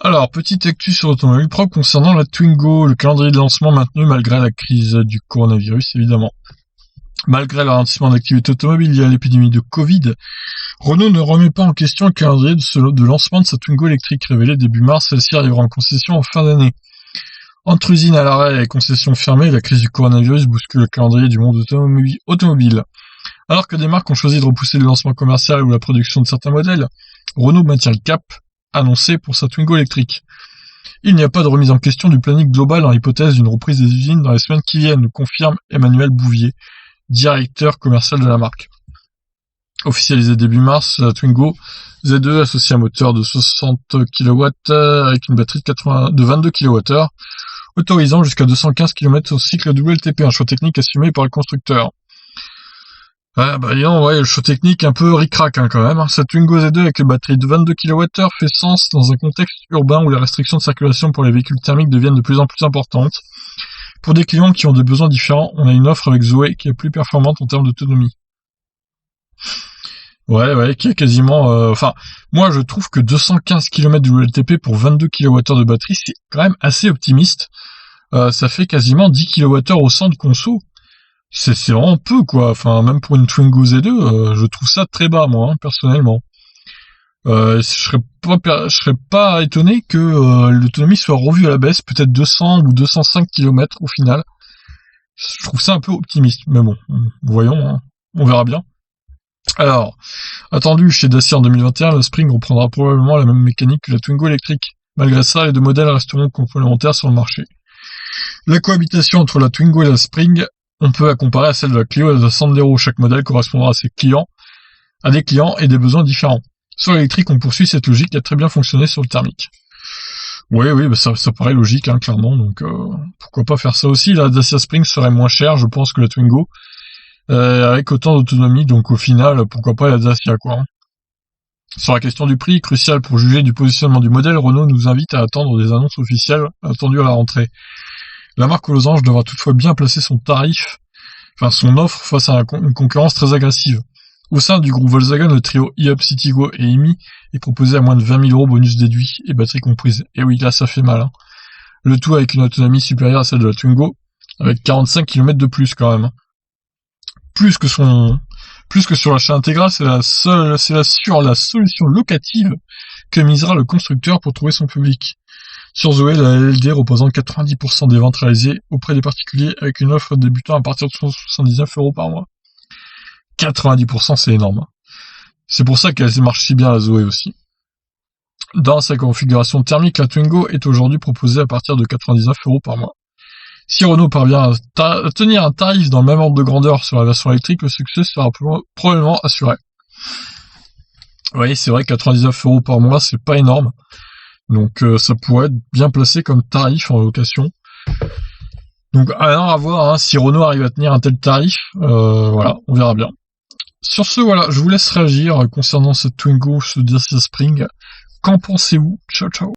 Alors, petite actu sur Automobile Pro concernant la Twingo, le calendrier de lancement maintenu malgré la crise du coronavirus, évidemment. Malgré le ralentissement d'activité automobile lié à l'épidémie de Covid, Renault ne remet pas en question le calendrier de lancement de sa Twingo électrique. Révélé début mars, celle-ci arrivera en concession en fin d'année. Entre usines à l'arrêt et concessions fermées, la crise du coronavirus bouscule le calendrier du monde automobile. Alors que des marques ont choisi de repousser le lancement commercial ou la production de certains modèles, Renault maintient le cap annoncé pour sa Twingo électrique. Il n'y a pas de remise en question du planning global dans l'hypothèse d'une reprise des usines dans les semaines qui viennent, confirme Emmanuel Bouvier, directeur commercial de la marque. Officialisé début mars, la Twingo Z2 associe un moteur de 60 kW avec une batterie de 22 kWh, autorisant jusqu'à 215 km au cycle WLTP, un choix technique assumé par le constructeur. Le choix technique un peu ric-rac quand même. Cette Twingo Z2 avec une batterie de 22 kWh fait sens dans un contexte urbain où les restrictions de circulation pour les véhicules thermiques deviennent de plus en plus importantes. Pour des clients qui ont des besoins différents, on a une offre avec Zoé qui est plus performante en termes d'autonomie. Qui est quasiment... moi je trouve que 215 km de WLTP pour 22 kWh de batterie, c'est quand même assez optimiste. Ça fait quasiment 10 kWh au 100 de conso. C'est vraiment peu, quoi. Enfin, même pour une Twingo Z2, je trouve ça très bas, moi, personnellement. Je serais pas étonné que l'autonomie soit revue à la baisse, peut-être 200 ou 205 km au final. Je trouve ça un peu optimiste, mais bon, voyons, hein. On verra bien. Alors, attendu chez Dacia en 2021, le Spring reprendra probablement la même mécanique que la Twingo électrique. Malgré ça, les deux modèles resteront complémentaires sur le marché. La cohabitation entre la Twingo et la Spring, on peut la comparer à celle de la Clio et de la Sandero. Chaque modèle correspondra à des clients et des besoins différents. Sur l'électrique, on poursuit cette logique qui a très bien fonctionné sur le thermique. Ça paraît logique, hein, clairement, donc pourquoi pas faire ça aussi. La Dacia Spring serait moins chère, je pense, que la Twingo, avec autant d'autonomie, donc au final, pourquoi pas la Dacia, quoi. Sur la question du prix, crucial pour juger du positionnement du modèle, Renault nous invite à attendre des annonces officielles attendues à la rentrée. La marque aux losanges devra toutefois bien placer son offre face à une concurrence très agressive. Au sein du groupe Volkswagen, le trio e-up, Citigo et EMI est proposé à moins de 20 000 € bonus déduit et batterie comprise. Et oui, là ça fait mal, hein. Le tout avec une autonomie supérieure à celle de la Twingo, avec 45 km de plus quand même. Plus que sur l'achat intégral, c'est sur la solution locative que misera le constructeur pour trouver son public. Sur Zoé, la LLD représente 90% des ventes réalisées auprès des particuliers avec une offre débutant à partir de 179 € par mois. 90%, c'est énorme. C'est pour ça qu'elle marche si bien la Zoé aussi. Dans sa configuration thermique, la Twingo est aujourd'hui proposée à partir de 99 € par mois. Si Renault parvient à tenir un tarif dans le même ordre de grandeur sur la version électrique, le succès sera probablement assuré. Oui, c'est vrai que 99 € par mois, c'est pas énorme. Donc ça pourrait être bien placé comme tarif en location. Donc à voir, hein, si Renault arrive à tenir un tel tarif, on verra bien. Sur ce, je vous laisse réagir concernant cette Twingo, ce Dacia Spring. Qu'en pensez-vous? Ciao, ciao.